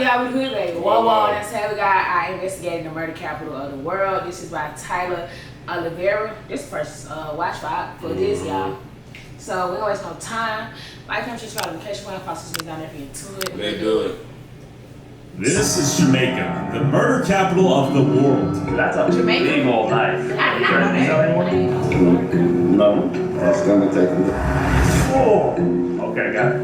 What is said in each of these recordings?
got with Hoodbabies. Whoa. That's how we got our investigating the murder capital of the world. This is by Tyler Oliveira. This first watch spot for this, y'all. So we don't waste no time. Like, come subscribe to the Catch One. Follow us down there if you're into it. Let's do it. This is Jamaica, the murder capital of the world. That's a big old knife. I know. No, that's gonna take me. Oh, okay, got it.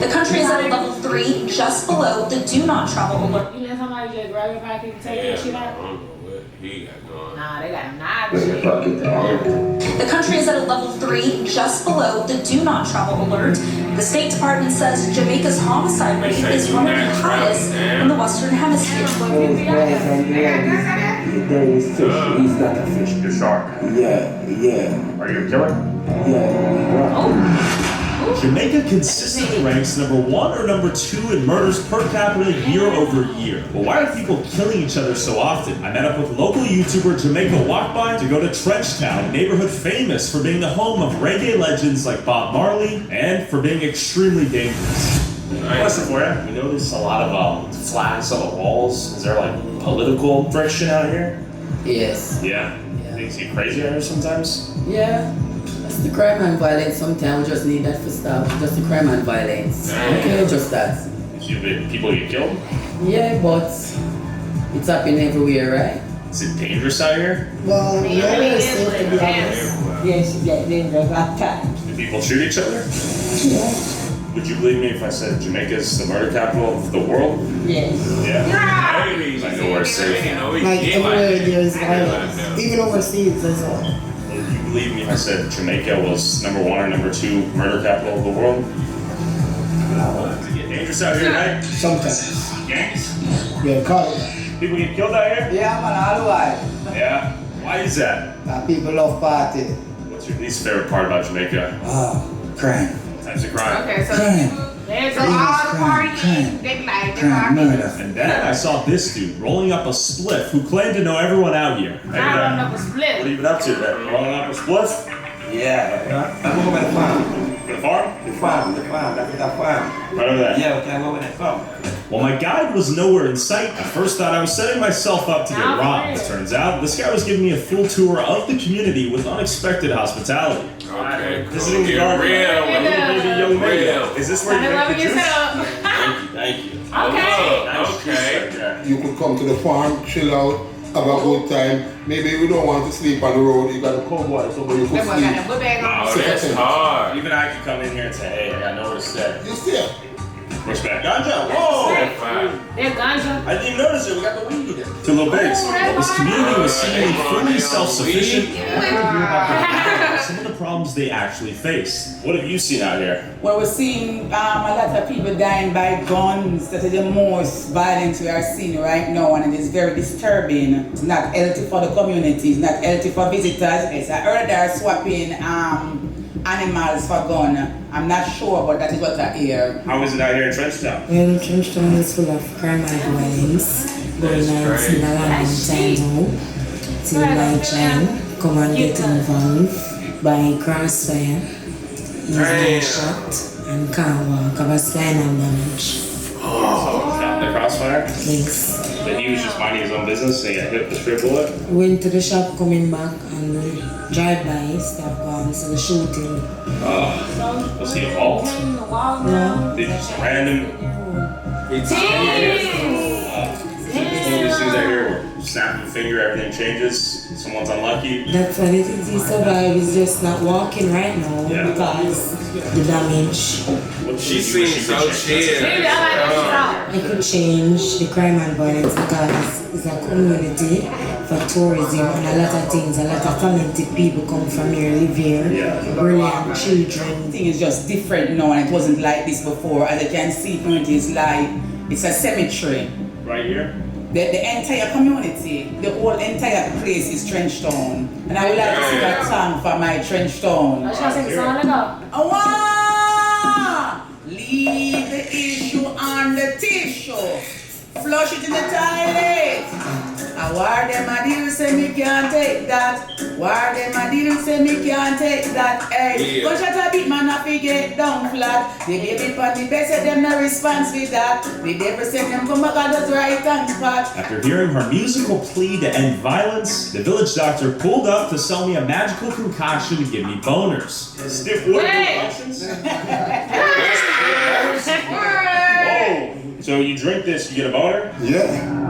The country is at a level 3, just below the do not travel alert. You let somebody just grab your pocket and take that shit I out? don't know what he got going. Nah, they got knives. The country is at a level 3, just below the do not travel alert. The State Department says Jamaica's homicide rate is one of the highest in the Western Hemisphere. He's not a fish. You're shark. Yeah. Are you a killer? Yeah. Jamaica consistently ranks number 1 or number 2 in murders per capita year over year. But why are people killing each other so often? I met up with local YouTuber Jamaica Walkby to go to Trenchtown, a neighborhood famous for being the home of reggae legends like Bob Marley and for being extremely dangerous. Question for you. We notice a lot of flags on the walls. Is there like political friction out here? Yes. Yeah. Things get crazy out here sometimes? Yeah. That's the crime and violence. Sometimes we just need that for stop. Just the crime and violence. Okay, just that. People get killed? Yeah, but it's happening everywhere, right? Is it dangerous out here? Well, yes, it gets dangerous at times. Do people shoot each other? Yeah. Would you believe me if I said Jamaica's the murder capital of the world? Yes. Yeah. Ladies, I know where it's safe. Like everywhere there's violence. Even overseas as well. Would you believe me if I said Jamaica was number 1 or number 2 murder capital of the world? Does it get dangerous out here, right? Sometimes. Gangs? Yeah, call it that. People get killed out here? Yeah, man, all the while. Yeah. Why is that? People love party. What's your least favorite part about Jamaica? Crime. Types of crime. Okay, so Crime. there's all the partying. They be like, Murder. And then I saw this dude rolling up a spliff who claimed to know everyone out here. I don't know if it's What have split. you been up to then? Rolling up a spliff? Yeah. I'm over the farm. For the farm? The farm. That's the farm. Right over there. Yeah, okay, I'm over the farm. While my guide was nowhere in sight, I first thought I was setting myself up to get robbed. Turns out, this guy was giving me a full tour of the community with unexpected hospitality. Okay, This is cool. in the Get garden. real. Baby young Real. lady. Is this where you make the juice? Thank you. Okay. Nice juice Okay. right there. You could come to the farm, chill out, have a good time. Maybe we don't want to sleep on the road. You got a cowboy, so you could That boy got sleep. that book bag on. Oh, that's hard. Even I can come in here and say, hey, I got nowhere to stay. You still? Respect. Ganja. Whoa! Fine. They're ganja. I didn't even notice it. We got the weed in. Two little bigs. While this community was seemingly fully self-sufficient, some of the problems they actually face. What have you seen out here? Well, we're seeing a lot of people dying by guns. That is the most violence we are seeing right now, and it is very disturbing. It's not healthy for the community. It's not healthy for visitors. It's I heard they're swapping animals for gun. I'm not sure, but that is what I hear. How is it out here in Trenchtown? Well, Trenchtown is full of crime and violence. Going on till a long time now. Till my child come and get involved by crossfire. He's been shot and can't walk. Have a spinal damage. Oh, shot in the crossfire? Yes. But he was just minding his own business and he got hit with a stray bullet? Went to the shop coming back and drive-by, stop gone, so the shooting. Was he involved? No. Did just random... These things out here where snap a finger, everything changes. Someone's unlucky. That's what it is. He survived. He's just not walking right now because the damage. What She seems so chill. I could change the crime and violence because it's a community for tourism and a lot of things. A lot of talented people come from here, live here. Yeah. Brilliant children. Thing is just different now, and it wasn't like this before. As you can see, community is like it's a cemetery. Right here? The entire community, the whole entire place is Trenchtown. And I would like to sing a song for my Trenchtown. I was trying to sing a song. Let go. Oh, leave the issue on the tissue. Flush it in the toilet. Why them a deal say me can't take that? Why them a deal say me can't take that? Hey, go shut a bit man up, get down flat. The baby pon the bed said them no response with that. The devil said them come back and just right and spot. After hearing her musical plea to end violence, the village doctor pulled up to sell me a magical concoction to give me boners. Stiff wood concoctions? Whoa! So you drink this, you get a boner? Yeah.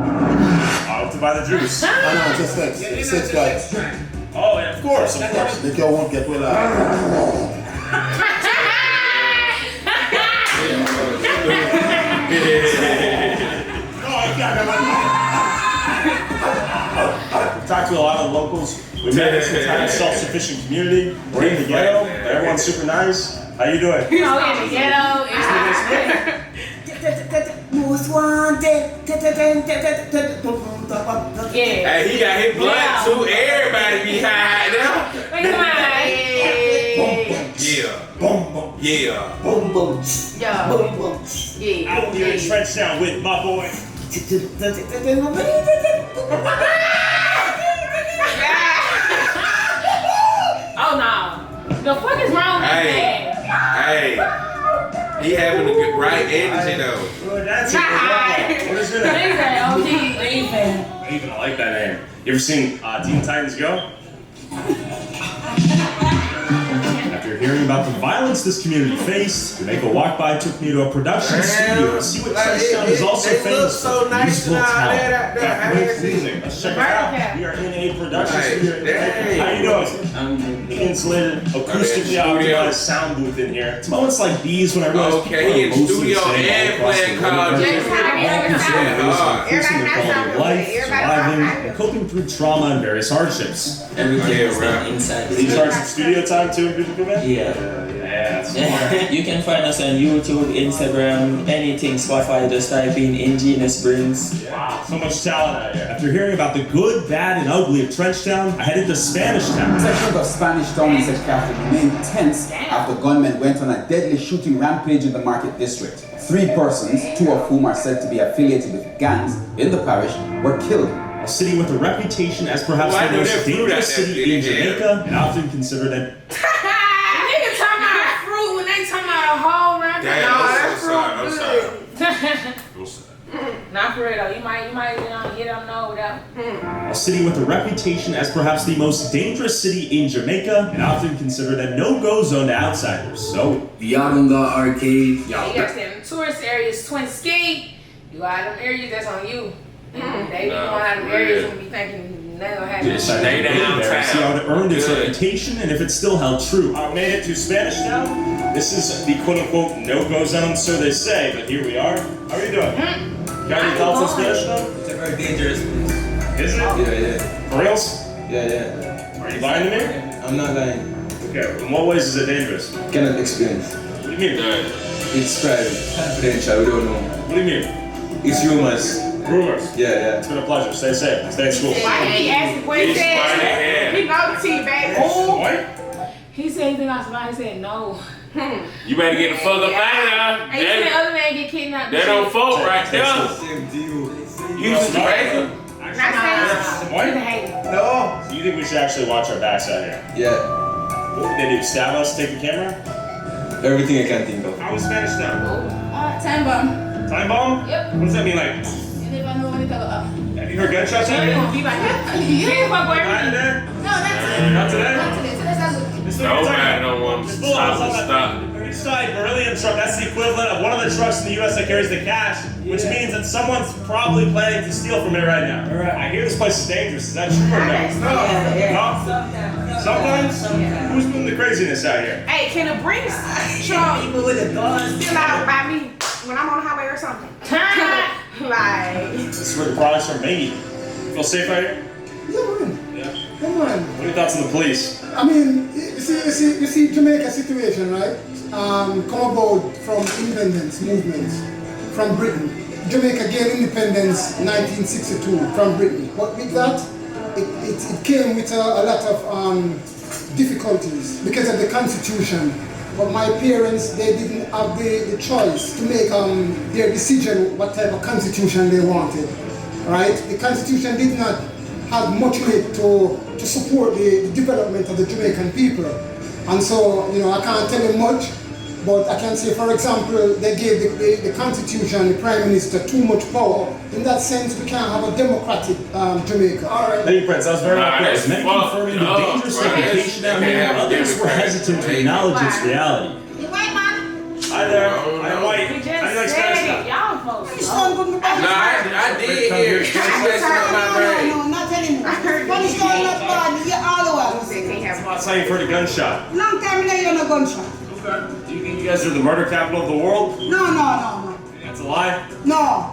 I'll have to buy the juice. I know, just sex guys. Oh, yeah, of course. The girl won't get well out. We've talked to a lot of locals. We met this entire self-sufficient community. We're in the ghetto. Everyone's super nice. How you doing? You know, in the ghetto. Most wanted. Yeah. Hey, he got his blunt too. Everybody be high now. Yeah. Boom, boom. Yeah. Boom, boom. Yeah. Boom, boom. Yeah. Out here in Trenchtown with my boy. Oh no. The fuck is wrong with Hey. that? Hey. He having a good right energy though. Well, that's it. What is it? Even I like that name. You ever seen Teen Titans Go? After hearing about the violence this community faced, Jamaica Walk By took me to a production studio to see what Trenchtown is also famous for. Musical talent. Let's check it out. We are in a production studio. How you doing? Insulated, acoustically optimized sound booth in here. It's moments like these when I realize people Okay, he are in mostly studio staying and all across playing the college. world. Yes, Increasing their quality of life, surviving, and coping through trauma and various hardships. Inside the Do you charge some studio time too when people come in? Yeah. Yeah, that's You can find us on YouTube, Instagram, anything, Spotify, just type in Ingenious Brains. Wow, so much talent out here. After hearing about the good, bad, and ugly of Trenchtown, I headed to Spanish Town. Sections of Spanish Town in St. Catherine remained tense after gunmen went on a deadly shooting rampage in the market district. 3 persons, 2 of whom are said to be affiliated with gangs in the parish, were killed. A city with a reputation as perhaps the most dangerous city in Jamaica, and often considered a... Nigga talking about fruit when they talking about a whole round. Damn, That's I'm sorry. Not for real though. You might get them know without. A city with a reputation as perhaps the most dangerous city in Jamaica, and often considered a no-go zone to outsiders. So, The Yarunga Arcade. Yeah, you gotta stay in the tourist areas, Twin Ski. You go out them areas, that's on you. They be going out them areas and be thinking they gonna have just stay downtown. See how it earned its reputation and if it still held true. I made it to Spanish Town. This is the quote-unquote no-go zone, so they say, but here we are. How are you doing? Got any thoughts on Spanish Town? It's a very dangerous place. Is it? Yeah. For reals? Yeah. Are you lying to me? I'm not lying. Okay, in what ways is it dangerous? Cannot explain. What do you mean? It's private, confidential, we don't know. What do you mean? It's rumors. Rumors? Yeah. It's been a pleasure. Stay safe. Stay in school. Why he asked what he said? He know the tea bag. He said he think I was lying. He said no. You better get the fuck up out of Hey, you said the other man get kidnapped. there. They don't vote right there. Same deal. You just crazy. What? No. So you think we should actually watch our backs out here? Yeah. What would they do? Stab us? Take the camera? Everything I can think of. How was Spanish Town? Time bomb. Time bomb? Yep. What does that mean? Like, You never know when it go up. have you heard gunshots out here? Be like, yeah, fuck Not everything. today? No, not today. Not today? Not today. Today's not good. This is what we're talking Nobody about. don't want to This stop bull and stop. It's a beryllium truck. That's the equivalent of one of the trucks in the U.S. that carries the cash, which means that someone's probably planning to steal from it right now. I hear this place is dangerous. Is that true or no? No? Sometimes? Who's doing the craziness out here? Hey, can a Brinks truck still out by me when I'm on the highway or something? Like, This is where the products are made. Feel safe out here? Yeah. Come on. What are your thoughts on the police? I mean, you see Jamaica situation, right? Come about from independence movements from Britain. Jamaica gained independence 1962 from Britain. But with that, it came with a lot of difficulties because of the Constitution. But my parents, they didn't have the choice to make their decision what type of constitution they wanted. right? The Constitution did not have much in it to support the development of the Jamaican people. And so, you know, I can't tell you much, but I can say, for example, they gave the Constitution, the Prime Minister, too much power. In that sense, we can't have a democratic Jamaica. Thank you, Prince. That was very accurate. Many confirming the dangerous reputation down here. Others were hesitant to acknowledge its reality. You white man? Hi there. I'm white. You just I like said Spanish it. Y'all folks. No, I did hear it. No, not anymore. Spanish town not bad. You're all over. That's how you've heard a gunshot. Long time now you're on a gunshot. Okay. Do you think you guys are the murder capital of the world? No. That's a lie? No.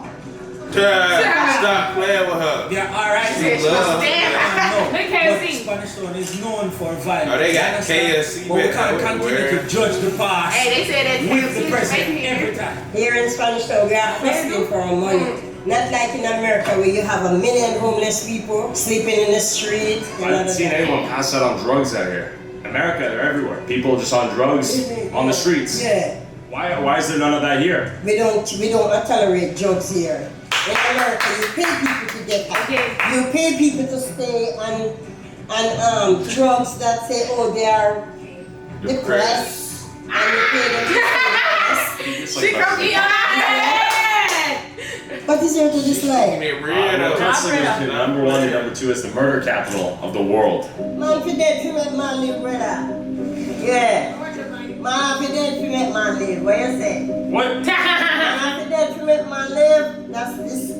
Stop playing with her. Yeah, alright. She loves KFC. Spanish Town is known for violence. Oh, they got KFC. But we can't continue to judge the past. Hey, they said that with the KFC president every time. Here in Spanish Town, we are hustling for our money. Not like in America where you have 1 million homeless people sleeping in the street. I haven't seen anyone pass out on drugs out here. In America, they're everywhere. People just on drugs on the streets. Yeah. Why is there none of that here? We don't tolerate drugs here. In America, you pay people to get that. Okay. You pay people to stay on drugs that say, oh, they are depressed, and you pay them to stay She from the What is there to dislike? Number one and number two is the murder capital of the world. Man, for dead to make man live, brother. Yeah. Man, for dead to make man live. What you say? What? Man, for dead to make man live.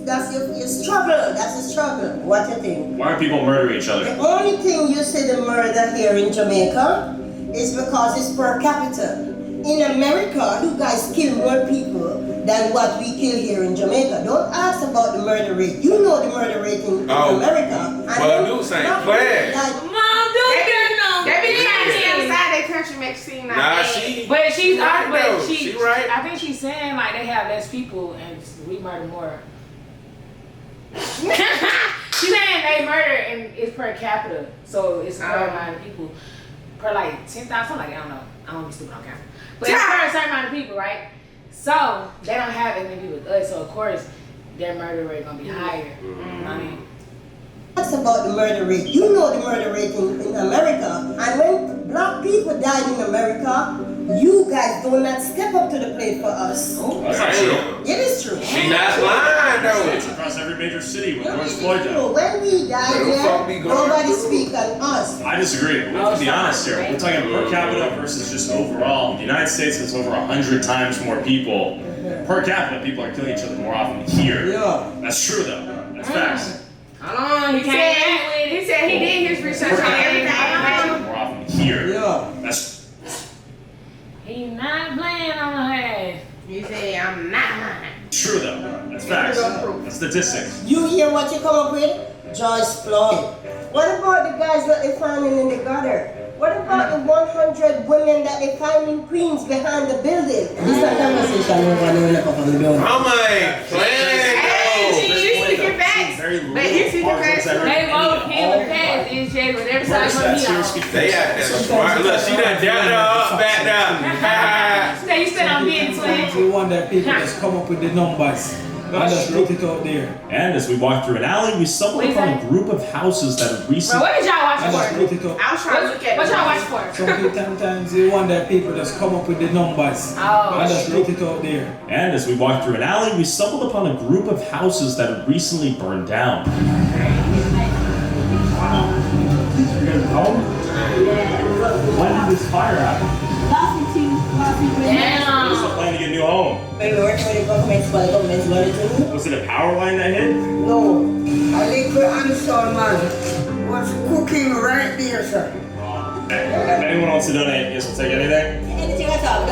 That's your struggle. That's a struggle. What you think? Why are people murdering each other? The only thing you say the murder here in Jamaica is because it's per capita. In America, you guys kill more people than what we kill here in Jamaica. Don't ask about the murder rate. You know the murder rate in America. Well, dude saying flag. Mom, they be trying to get inside their country make seem like but she's right. I think she's saying like they have less people and we murder more. She's saying they murder and it's per capita, so it's per amount of people per like 10,000, something like I don't know. I don't be stupid on camera, but it's per a certain amount of people, right? So they don't have as many people as us, so of course their murder rate gonna be higher. You know what I mean? That's about the murder rate. You know the murder rate in America. And when black people died in America, you guys do not step up to the plate for us. Oh, that's not true. It is true. She's not lying though. It's across every major city with George Floyd down. When we died there, nobody speak on us. I disagree. We have to be honest here. We're talking per capita versus just overall. The United States has over 100 times more people. Per capita, people are killing each other more often here. Yeah. That's true though. That's facts. Hold on, he said he did his research on everything. More often here. Yeah. That's. He not playing on her ass. He said I'm not. True though. That's facts. That's statistics. You hear what you come up with? Joyce Floyd. What about the guys that they finding in the gutter? What about the 100 women that they find in Queens behind the building? This is a conversation we're going to look up on the door. I'm like, She's speaking facts. But you see the facts. They both him with facts in jail with every side of me. They out there smart. Look, she done down her up back down. She said you said I'm being twin. We want that people just come up with the numbers. And just put it out there. And as we walked through an alley, we stumbled upon a group of houses that have recently. Bro, what did y'all watch for? I was trying to look at what y'all watch for. Sometimes you want that people just come up with the numbers. And just put it out there. And as we walked through an alley, we stumbled upon a group of houses that had recently burned down. When did this fire happen? Damn. Who's planning to get a new home? When we working with the government's money too. Was it a power line that hit? No. I live with Ansel man. Was cooking right there, sir. If anyone wants to donate, you guys will take anything? Anything at all.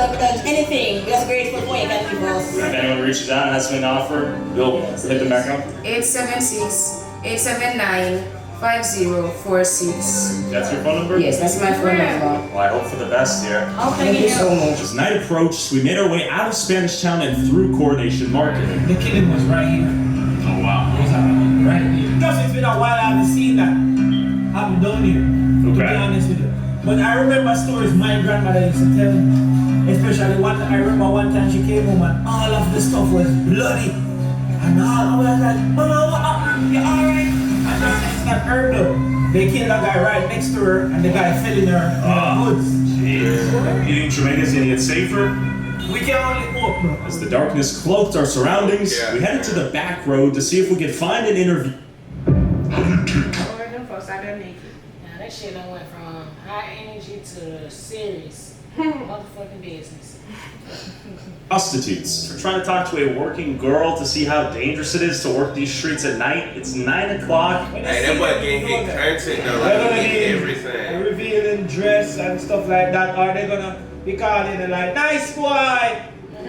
Anything. Just grateful for you can give us. If anyone reaches out and has something to offer, we'll hit them back up. 876-879-5046. That's your phone number? Yes, that's my phone number. Well, I hope for the best here. Oh, thank you so much. As night approached, we made our way out of Spanish Town and through Coronation Market. The killing was right here. Oh, wow. It was right here. Because it's been a while I haven't seen that. I haven't done here. To be honest with you. But I remember stories my grandmother used to tell me. Especially I remember one time she came home and all of the stuff was bloody. And all I was like, Mama, you alright? And that's not her though. They killed a guy right next to her, and the guy fell in her woods. Jeez. You think Jamaica's gonna get safer? We can only hope, bro. As the darkness cloaked our surroundings, we headed to the back road to see if we could find an interview. Them folks out there naked. Now that shit done went from high energy to serious motherfucking business. Prostitutes. We're trying to talk to a working girl to see how dangerous it is to work these streets at night. It's 9 o'clock. Hey, that boy getting hit content though, They're like gonna he be did everything. revealing dress and stuff like that, or they're gonna be calling it like, nice boy,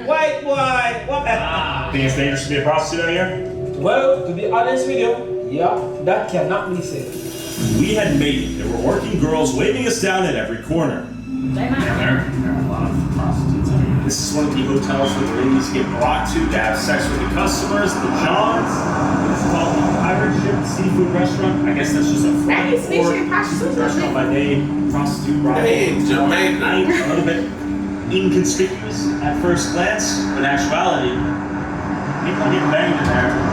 white boy, what? Think it's dangerous to be a prostitute out here? Well, to be honest with you, yeah, that cannot be said. We had made it. There were working girls waving us down at every corner. They might There are a lot of prostitutes out here. This is one of the hotels where the ladies get brought to have sex with the customers, the Johns. It's called the Pirate Ship Seafood Restaurant. I guess that's just a front for restaurant by name, prostitute bride. Hey, Jamaica. Night, a little bit inconspicuous at first glance, but in actuality, people get banged in there.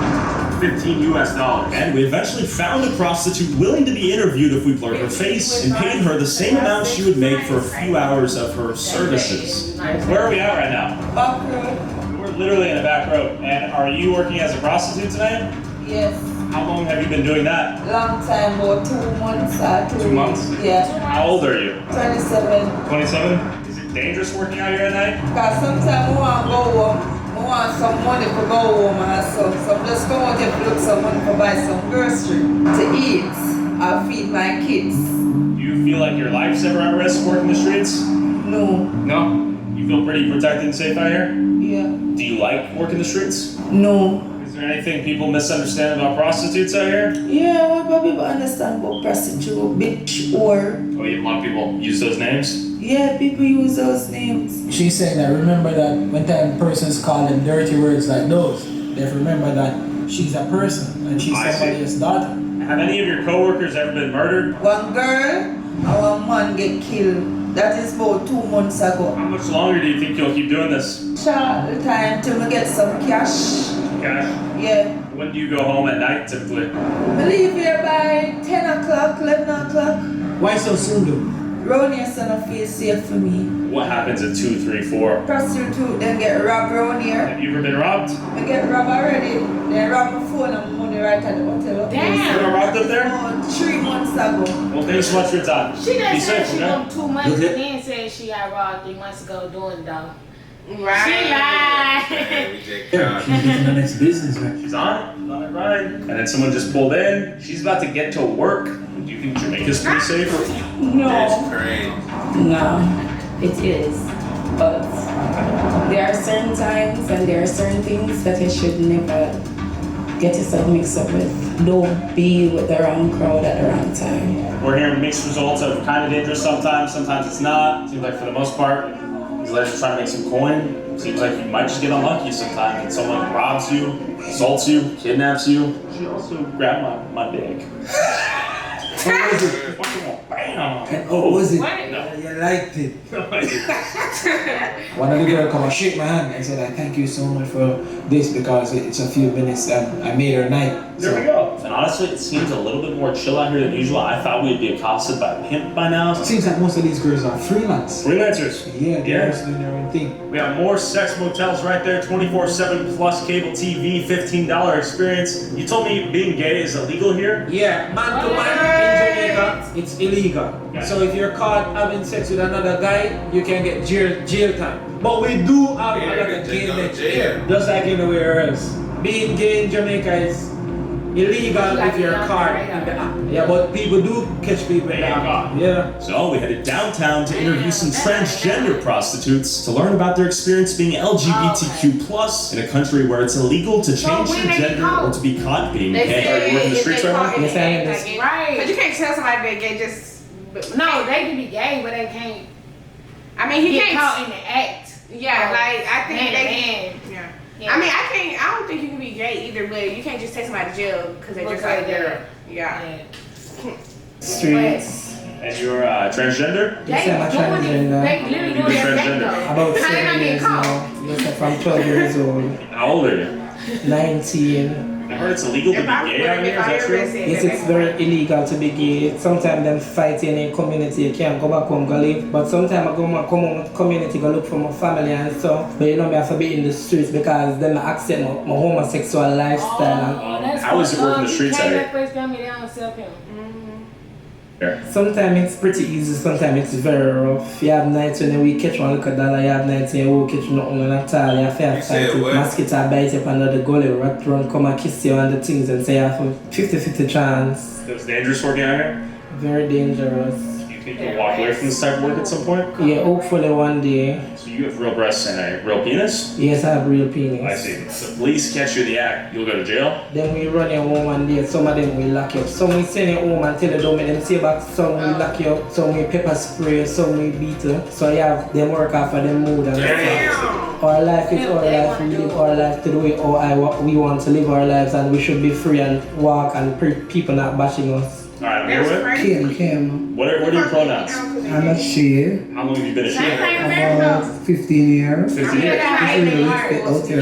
$15 US. And we eventually found a prostitute willing to be interviewed if we blurred her face and paid her the same amount she would make for a few hours of her services. Where are we at right now? Back road. We're literally in the back road. And are you working as a prostitute tonight? Yes. How long have you been doing that? Long time, about 2 months. 2 months? Yeah. How old are you? 27. 27? Is it dangerous working out here at night? Because sometimes we want to go home. I want some money to go home and so I'm just going to look some money to buy some grocery to eat. I'll feed my kids. Do you feel like your life's ever at risk working the streets? No. No? You feel pretty protected and safe out here? Yeah. Do you like working the streets? No. Is there anything people misunderstand about prostitutes out here? Yeah, what people understand about prostitute, bitch, or... Oh, a lot of people use those names? Yeah, people use those names. She's saying that remember that when time persons call them dirty words like those, they have to remember that she's a person and she's somebody else's daughter. Have any of your coworkers ever been murdered? One girl and one man get killed. That is about 2 months ago. How much longer do you think you'll keep doing this? Short the time till we get some cash. Cash? Yeah. When do you go home at night typically? I leave here by 10 o'clock, 11 o'clock. Why so soon though? Round here so don't feel safe for me. What happens at 2, 3, 4? Prostitute then get robbed round here. Have you ever been robbed? I get robbed already. They robbed my phone and money right at the hotel. Damn. You got robbed up there? 3 months ago. Well, thanks so much for your time. She Be done said safe, she okay? won 2 months and then said she got robbed 3 months ago doing it though. Right. She lied. She's getting the next business, right? She's on it, right? And then someone just pulled in. She's about to get to work. Do you think Jamaica's pretty safe? No. That's crazy. No, it is. But there are certain times and there are certain things that you should never get yourself mixed up with. Don't be with the wrong crowd at the wrong time. We're hearing mixed results of kind of dangerous sometimes it's not. Seems like for the most part, these ladies are trying to make some coin. Seems like you might just get unlucky sometimes and someone robs you, assaults you, kidnaps you. She also grabbed my dick. What was it? Bam! What was it? No. You liked it. One of the girls come and shake my hand and said, I thank you so much for this because it's a few minutes and I made her night. There we go. And honestly, it seems a little bit more chill out here than usual. I thought we'd be accosted by a pimp by now. It seems like most of these girls are freelance. Freelancers. Yeah, they're just doing their own thing. We have more sex motels right there, 24/7 plus cable TV, $15 experience. You told me being gay is illegal here? Yeah, man to man in Jamaica, it's illegal. Okay. So if you're caught having sex with another guy, you can get jail time. But we do have a lot of gay men here, just like anywhere else. Being gay in Jamaica is illegal if you're caught in the act. Yeah, but people do catch people in the act. Yeah. So we headed downtown to interview some transgender prostitutes to learn about their experience being LGBTQ+ in a country where it's illegal to change your gender or to be caught being gay. Are you working the streets right now? Right. But you can't tell somebody they're gay just. No, they can be gay, but they can't. I mean, he get can't caught in the act. Yeah, like I think Man, they. man. Yeah. I mean, I don't think you can be gay either, but you can't just take somebody to jail because they just like they're. Yeah. Streets. And you're transgender? They doing it. They literally doing their thing though. About How they not 7 get years caught? now. Yes, from 12 years old. How old are you? 19. I heard it's illegal to be gay out here, is that true? Yes, it's very illegal to be gay. Sometimes them fight in a community, you can't go back home, go live. But sometimes I go to my community, go look for my family and stuff. But you know, me have to be in the streets because them accept my homosexual lifestyle. How is it working the streets out here? Sometimes it's pretty easy, sometimes it's very rough. You have nights when we catch one look at dollar, you have nights when you won't catch nothing at all. You have to fight with mosquito bite up under the gully, rat run, come and kiss you and the things and say you have a 50-50 chance. It was dangerous working out here? Very dangerous. Do you think you'll walk away from this type of work at some point? Yeah, hopefully one day. So you have real breasts and a real penis? Yes, I have real penis. I see. If the police catch you in the act, you'll go to jail? Then we run you home one day, some of them will lock you up. Some we send you home until they don't make them say back, some we lock you up, some we pepper spray, some we beat you. So you have them work out for them mood and stuff. Our life is our life, we live our life to the way we want to live our lives, and we should be free and walk and people not bashing us. Alright, I'm here with Kim. What are your pronouns? I'm a she. How long have you been a she? About 15 years. 15 years. Out there,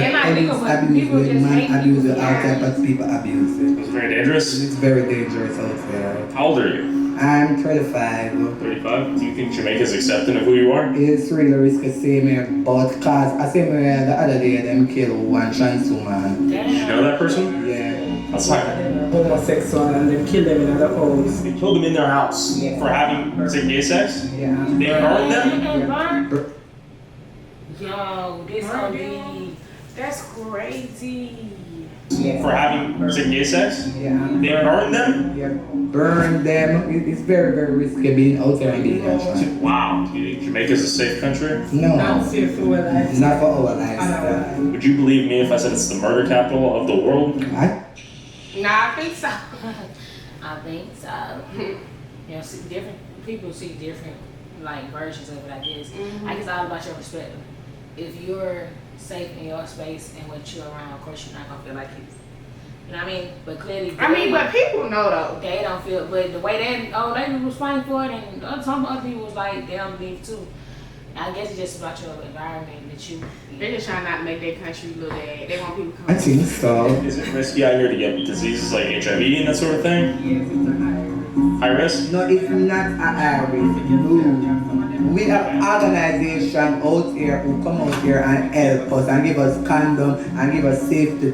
abuse with man abuse, all type of people abuse it. It's very dangerous? It's very dangerous out there. How old are you? I'm 35. 35? Do you think Jamaica's accepting of who you are? It's really risky same here, but cause I seen me the other day them kill one trans woman. Did you know that person? Yeah. That's not homosexual and they kill them in their house. They killed them in their house for having gay sex? Yeah. They burned them? Yo, this OD. That's crazy. For having gay sex? Yeah. They burned them? Yeah. Burn them. It's very, very risky being out there in the country. Wow. Do you think Jamaica's a safe country? No. Not safe for our lives. Not for our lifestyle. Would you believe me if I said it's the murder capital of the world? Nah, I think so. I think so. You know, see, different people see different like versions of it. I guess. I guess all about your perspective. If you're safe in your space and what you're around, of course you're not gonna feel like it. You know what I mean? But clearly, but people know though. They don't feel. But the way they was fighting for it, and some other people was like they don't believe too. I guess it's just about your environment that you. They're just trying not to make their country look bad. They want people to come. I think so. Is it risky out here to get diseases like HIV and that sort of thing? Yes, it's a high risk. No, it's not a high risk. No. We have organizations out here who come out here and help us and give us condom and give us safety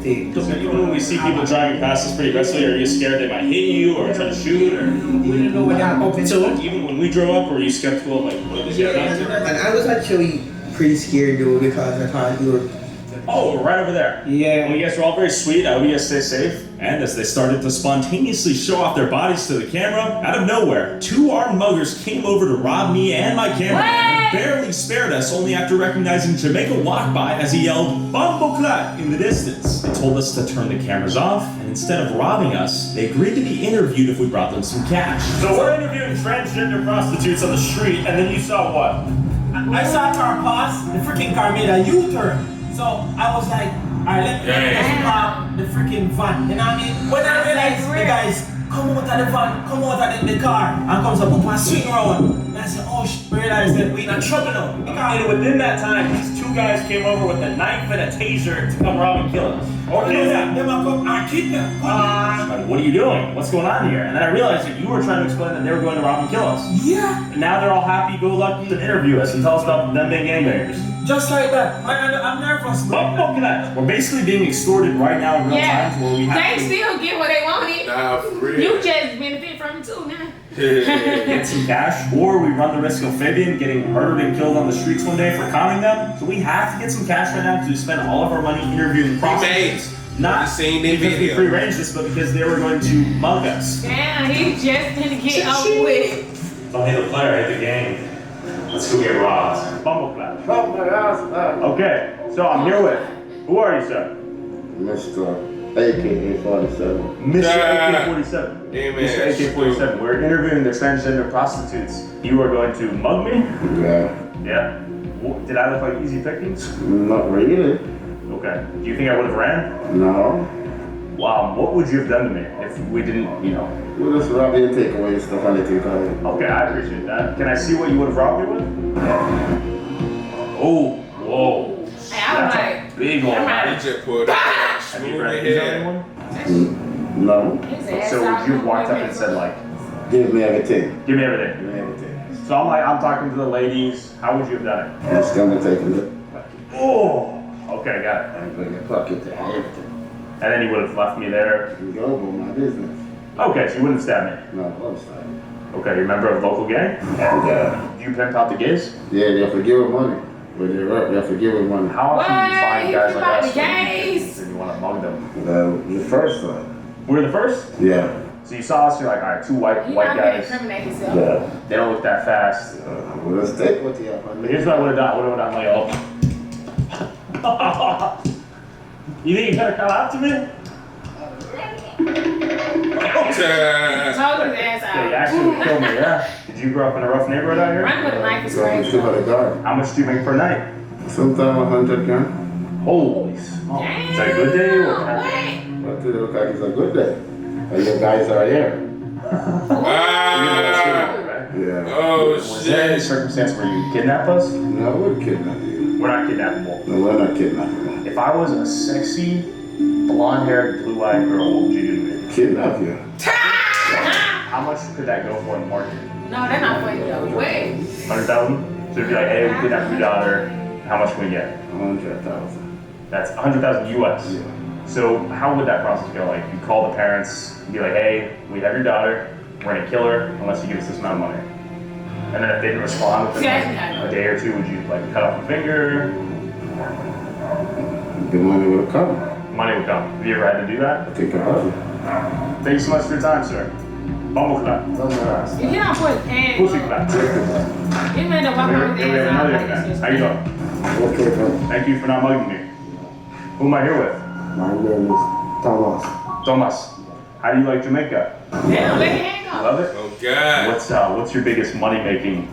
things. So even when we see people driving past us pretty aggressively, are you scared they might hit you or try to shoot? Or We don't know what they're up to. Even when we drove up, were you skeptical of like what is going on? And I was actually pretty scared though because I thought you were. Oh, right over there. Yeah. Well, you guys are all very sweet. I hope you guys stay safe. And as they started to spontaneously show off their bodies to the camera, out of nowhere, two armed muggers came over to rob me and my camera and barely spared us only after recognizing Jamaica walk by as he yelled, "Bumbo clat" in the distance. They told us to turn the cameras off, and instead of robbing us, they agreed to be interviewed if we brought them some cash. So we're interviewing transgender prostitutes on the street, and then you saw what? I saw a car pass, the freaking car made a U-turn. So I was like, alright, let me just park the freaking van. You know what I mean? When I realized the guys come out of the van, come out of the car, and comes up and swing around. And I said, oh shit, realized that we're in trouble now. And within that time, these two guys came over with a knife and a taser to come rob and kill us. Okay, They might come and kidnap. what are you doing? What's going on here? And then I realized that you were trying to explain that they were going to rob and kill us. Yeah. And now they're all happy-go-lucky to interview us and tell us about them being gangbangers. Just like that. I'm nervous, bro. We're basically being extorted right now in real time where we have They to still get what they wanted. Nah, for real. You just benefit from it too now. get some cash, or we run the risk of Fabian getting murdered and killed on the streets one day for conning them. So we have to get some cash right now because we spend all of our money interviewing prostitutes. Not because we prearranged this, but because they were going to mug us. Damn, he just didn't get over with it. Don't hit the player, hit the game. Let's go get robbed. Bumble clap. Okay, so I'm here with. Who are you, sir? Mr. AK-47. Mr. AK-47. Mr. AK-47. We're interviewing the transgender prostitutes. You are going to mug me? Yeah. Yeah? Did I look like easy pickings? Not really. Okay. Do you think I would have ran? No. Wow, what would you have done to me if we didn't, We'll just rob you and take away stuff and let you go. Okay, I appreciate that. Can I see what you would have robbed me with? Oh, whoa. Hey, I was like, Big old man. He just pulled up. Have you read anyone? No. So you walked up and said like, Give me everything. give me everything. Give me everything. So I'm talking to the ladies. How would you have done it? I'm still gonna take a look. Oh, okay, got it. I'm gonna pocket and everything. And then you would have left me there. You go about my business. Okay, so you wouldn't stab me. No, I'm sorry. Okay, you're a member of a local gang? And Do you pimp out the gays? yeah, they have to give her money. When they're up, they have to give her money. How often do you find guys like us the gays? and you want to mug them? The first one. We're the first? Yeah. So you saw us, you're like, all right, two white guys. Incriminate himself. Yeah. They don't look that fast. Well, let's take what you have. But here's what I would have done. I would have done like, oh. You think you're gonna come after me? Told his ass out. Yeah, you actually would kill me, yeah. Did you grow up in a rough neighborhood out here? Run with a knife is crazy. How much do you make per night? Sometimes 100 grand. Holy smokes. Is that a good day or bad? But it look like it's a good day. And your guys are here. Yeah. Oh, Was there any circumstance where you kidnap us? No, we're kidnapping you. We're not kidnappable. No, we're not kidnapping you. If I was a sexy, blonde-haired, blue-eyed girl, what would you do to me? Kidnap you. How much could that go for in the market? No, they're not funny though. Wait. 100,000? So it'd be like, hey, we kidnapped your daughter. How much can we get? 100,000. That's 100,000 US. Yeah. So how would that process go? Like, you call the parents, be like, hey, we have your daughter. We're gonna kill her unless you give us this amount of money. And then if they didn't respond within like a day or two, would you like cut off a finger? The money will come. Money would come. Have you ever had to do that? Take care of it. Thank you so much for your time, sir. Bumble clap. You don't put his hand. Pussy clap. You made a walk on his We have another young ass man. out. How you doing? Okay, bro. Thank you for not mugging me. Who am I here with? My name is Thomas. Thomas. How do you like Jamaica? Damn, let your hand go. Love it? Oh, God. What's your biggest money-making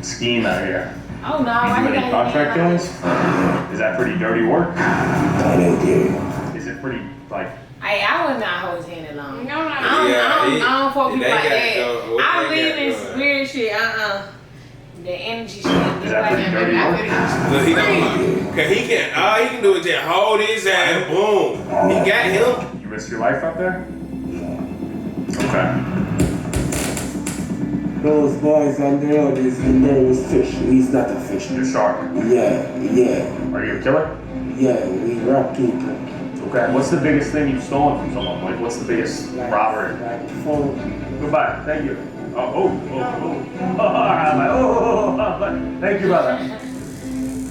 scheme out here? Oh, no. You do any contract killings? Is that pretty dirty work? Is it pretty, like... Hey, I would not hold his hand that long. No, Yeah, I don't fuck people like that. go- I what they believe got in going. spirit shit. The energy shit. Is that pretty dirty work? Look, he don't. Cause he can. All he can do is just hold his ass. Boom. He got him. You risk your life out there? Okay. Those boys on the road is the name is fish. He's not a fish. You're a shark. Yeah. Are you a killer? Yeah, we rob people. Okay. What's the biggest thing you've stolen from someone? Like, what's the biggest robbery? Like phone. Goodbye. Thank you. Thank you, brother.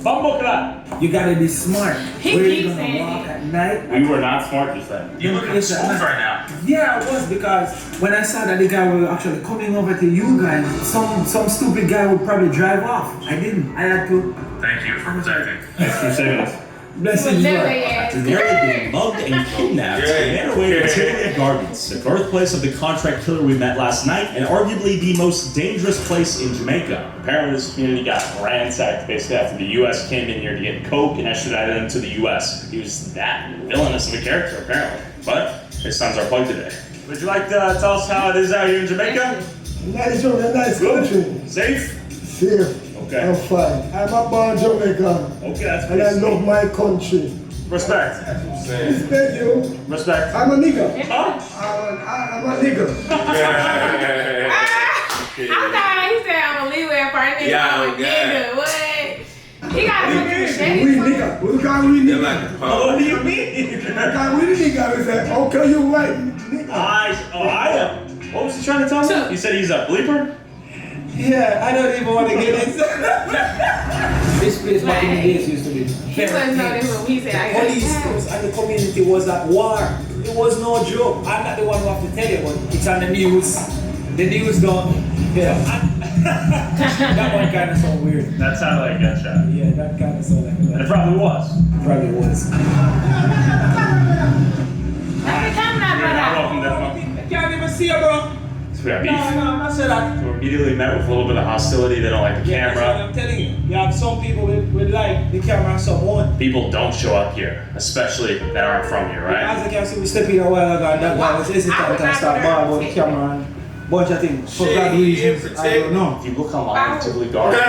Bumble clap. You gotta be smart. He Where you keeps gonna saying walk at night? We were not smart just then. You look Yes, smooth sir. right now. Yeah, I was, because when I saw that the guy was actually coming over to you guys, some stupid guy would probably drive off. I didn't. I had to. Thank you for protecting. Thanks for saving us. Blessings, bro. After nearly being mugged and kidnapped, they made our way to Tilia Gardens, the birthplace of the contract killer we met last night, and arguably the most dangerous place in Jamaica. Apparently this community got ransacked basically after the U.S. came in here to get coke and extradited him to the U.S. He was that villainous of a character, apparently. But his son's our plug today. Would you like to tell us how it is out here in Jamaica? Nice country. Safe? Safe. Okay. I'm fine. I'm a born Jamaican. Okay, that's And I pretty love my country. Respect. Respect you. Respect. I'm a nigga. Huh? I'm a nigga. I thought he said I'm gonna leave it for a nigga. Yeah, I'm a nigga. What? He got to put his shit. We nigga. We got we They're nigga. like a What do you mean? We got we nigga. We say, okay, you right, nigga. I am. What was he trying to tell me? He said he's a bleeper? Yeah, I don't even want to get into this place back in the days used to be He wasn't know this when he said I the got police force and the community was at war. It was no joke. I'm not the one who have to tell you, but it's on the news. The news don't. Yeah. That one kind of sound weird. That sounded like a gunshot. Yeah, that kind of sound like And it probably was. Probably was. Welcome, Desmond. I can't even see you, bro. So we got beef. No, I'm not saying that. So we're immediately met with a little bit of hostility. They don't like the Yeah, that's what camera. I'm telling you. You have some people with like the camera and some won't. People don't show up here, especially that aren't from here, right? As you can see, we stepped in a while ago and that guy was hesitant and start ball about the camera and bunch of things for God reasons. I don't know. If you look online, Tivoli Gardens,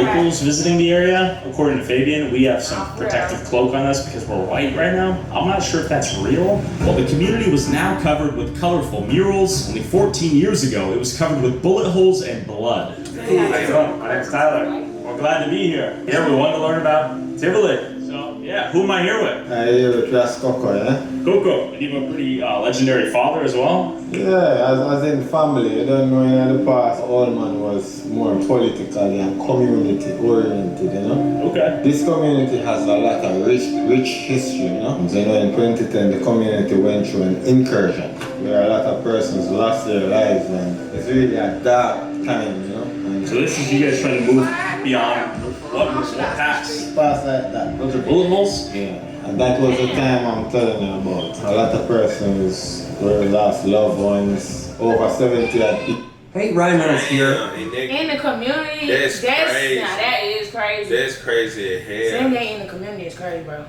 locals visiting the area. According to Fabian, we have some protective cloak on us because we're white right now. I'm not sure if that's real. Well, the community was now covered with colorful murals. Only 14 years ago, it was covered with bullet holes and blood. Hey, how you doing? My name's Tyler. We're glad to be here. Here we want to learn about Tivoli. So, yeah, who am I here with? I'm here with Coco, yeah? Coco, and you have a pretty legendary father as well? Yeah, as in family. You don't know, in the past, old man was more politically and community oriented, you know? Okay. This community has a lot of rich history, you know? So, you know, in 2010, the community went through an incursion where a lot of persons lost their lives, and it's really a dark time, you know? And so this is you guys trying to move beyond what past? Past like that. Those are bullet holes? Yeah. And that was the time I'm telling you about. A lot of persons were lost loved ones, over 70 at peak. Hey, Ryan is here. In the community, That's crazy. Now that is crazy. That's crazy as hell. Saying that in the community is crazy, bro.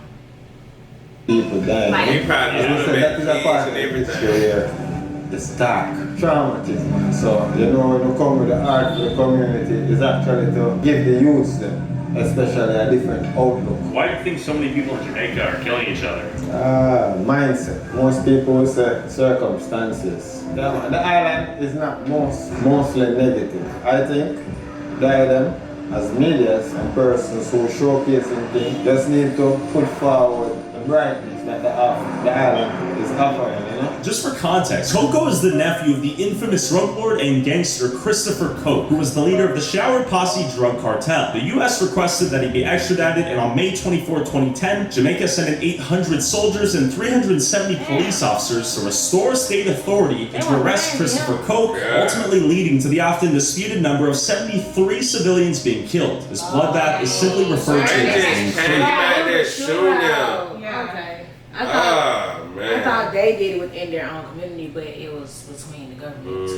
People died. Like, we probably that is a part of everything. It's dark, traumatism. So, you know, when you come with the art for the community, is actually to give the youth them, especially a different outlook. Why do you think so many people in Jamaica are killing each other? Mindset. Most people will say circumstances. The island is not mostly negative. I think them as medias and persons who showcasing things just need to put forward the brightness that the island is offering, you know? Just for context, Coco is the nephew of the infamous drug lord and gangster Christopher Coke, who was the leader of the Shower Posse drug cartel. The U.S. requested that he be extradited, and on May 24, 2010, Jamaica sent in 800 soldiers and 370 police officers to restore state authority and to arrest Christopher Coke, ultimately leading to the often disputed number of 73 civilians being killed. This bloodbath is simply referred to as Okay. I thought they did it within their own community, but it was between the government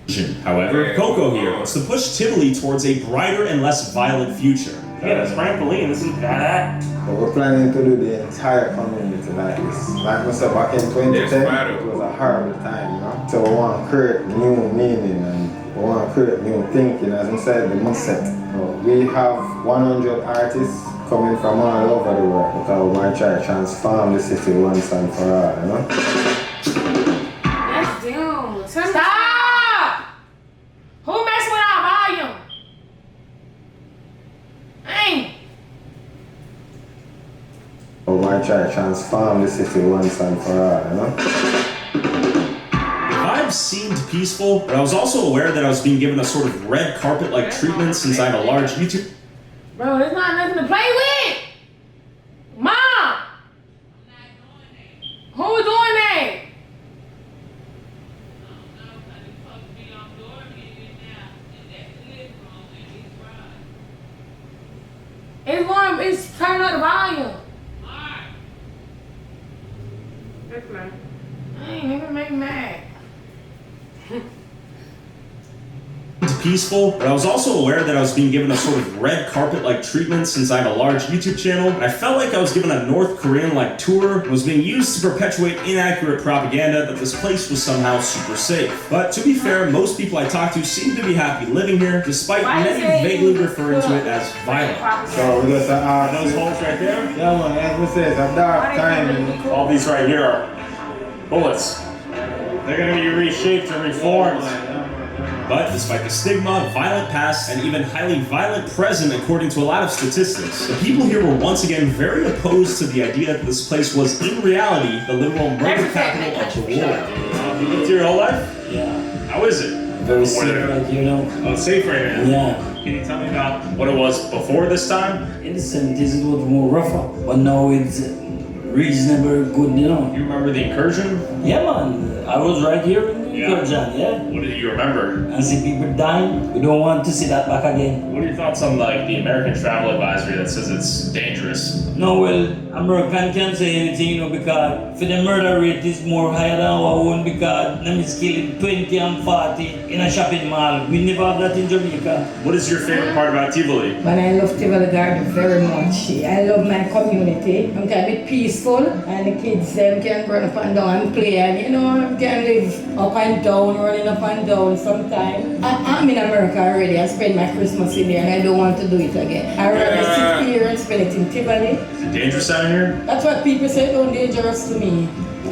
too. However, Coco here wants to push Tivoli towards a brighter and less violent future. Yeah, that's Frank Boleyn. This is badass. But we're planning to do the entire community like this. Like I said, back in 2010, it was a horrible time, you know? So we want to create new meaning and we want to create new thinking. As I said, the mindset. We have 100 artists coming from all over the world because we might try to transform the city once and for all, you know? That's doom. Stop! Who messed with our volume? Dang. We might try to transform the city once and for all, you know? The vibe seemed peaceful, but I was also aware that I was being given a sort of red carpet-like treatment since I have a large YouTube. Bro, there's not nothing to play with. Mom! Who was doing that? It's turning up the volume. That's mad. I ain't even make me mad. Peaceful, but I was also aware that I was being given a sort of red carpet-like treatment since I have a large YouTube channel, and I felt like I was given a North Korean-like tour and was being used to perpetuate inaccurate propaganda that this place was somehow super safe. But to be fair, most people I talked to seem to be happy living here, despite many vaguely referring to it as violent. So we just those holes right there? Yeah, man, as we say, it's a dark time. All these right here are bullets. They're gonna be reshaped and reformed. But despite the stigma, violent past, and even highly violent present according to a lot of statistics, the people here were once again very opposed to the idea that this place was in reality the literal murder capital of the world. You lived here your whole life? Yeah. How is it? Very safe, like, you know. Oh, it's safe right now? Yeah. Can you tell me about what it was before this time? In the 70s it was more rougher, but now it's reasonable good, you know. You remember the incursion? Yeah, man. I was right here in the incursion, yeah. What did you remember? And see people dying. We don't want to see that back again. What are your thoughts on like the American travel advisory that says it's dangerous? No, well, American can't say anything, you know, because for the murder rate is more higher than our own because them is killing 20 and 40 in a shopping mall. We never have that in Jamaica. What is your favorite part about Tivoli? But I love Tivoli Garden very much. I love my community. I'm kind of bit peaceful and the kids them can run up and down and play and you know, can live up and down, running up and down sometimes. I'm in America already. I spend my Christmas in there and I don't want to do it again. I rather sit here and spend it in Tivoli. Is it dangerous out here? That's what people say, don't dangerous to me.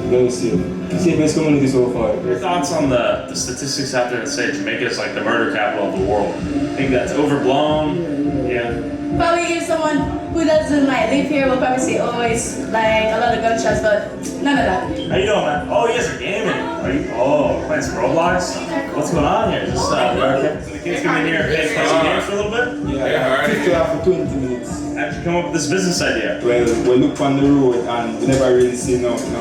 Very safe. Safest community so far. Your thoughts on the statistics out there that say Jamaica is like the murder capital of the world? I think that's overblown. Yeah. Probably if someone who doesn't like live here will probably say, oh, it's like a lot of gunshots, but none of that. How you doing, man? Oh, you guys are gaming. Are you? Oh, playing some Roblox? What's going on here? Just the kids come in here and play some games for a little bit? Yeah, 50 for 20 minutes. How'd you come up with this business idea? Well, we look on the road and we never really see nothing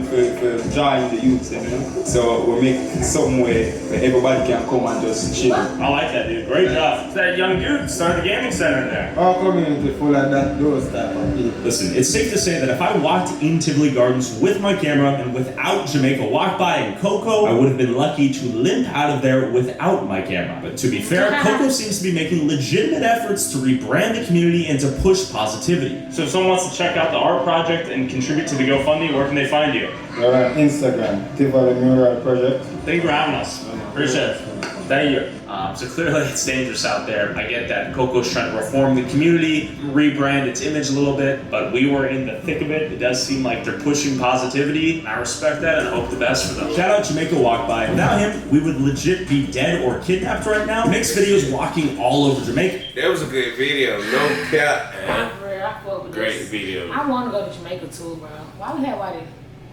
for drawing the youths, you know. So we make something where everybody can come and just chill. I like that, dude. Great job. It's that young dude started the gaming center in there. Our community full of those type of people. Listen, it's safe to say that if I walked in Tivoli Gardens with my camera and without Jamaica Walk By and Coco, I would have been lucky to limp out of there without my camera. But to be fair, Coco seems to be making legitimate efforts to rebrand the community and to push positivity. So if someone wants to check out the art project and contribute to the GoFundMe, where can they find you? We're on Instagram, Tivoli Mural Project. Thank you for having us. Appreciate it. Thank you. So clearly it's dangerous out there. I get that Coco's trying to reform the community, rebrand its image a little bit, but we were in the thick of it. It does seem like they're pushing positivity. I respect that and I hope the best for them. Shout out Jamaica Walk By. Without him, we would legit be dead or kidnapped right now. He makes videos walking all over Jamaica. That was a good video, no cap, man. I fuck with Great this. video. I want to go to Jamaica too, bro. Why we have white?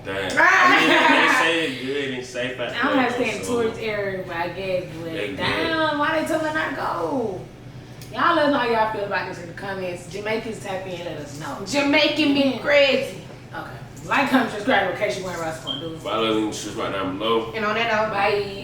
Damn. I mean, they say it's good and safe out there. I don't have to stay in tourist area, but I guess. But damn, why they telling me not to go? Y'all let us know how y'all feel about this in the comments. Jamaicans tap in, let us know. Jamaican be crazy. Okay. Like, comment, subscribe, in case you weren't right, Follow the links right down below. And on that note, bye.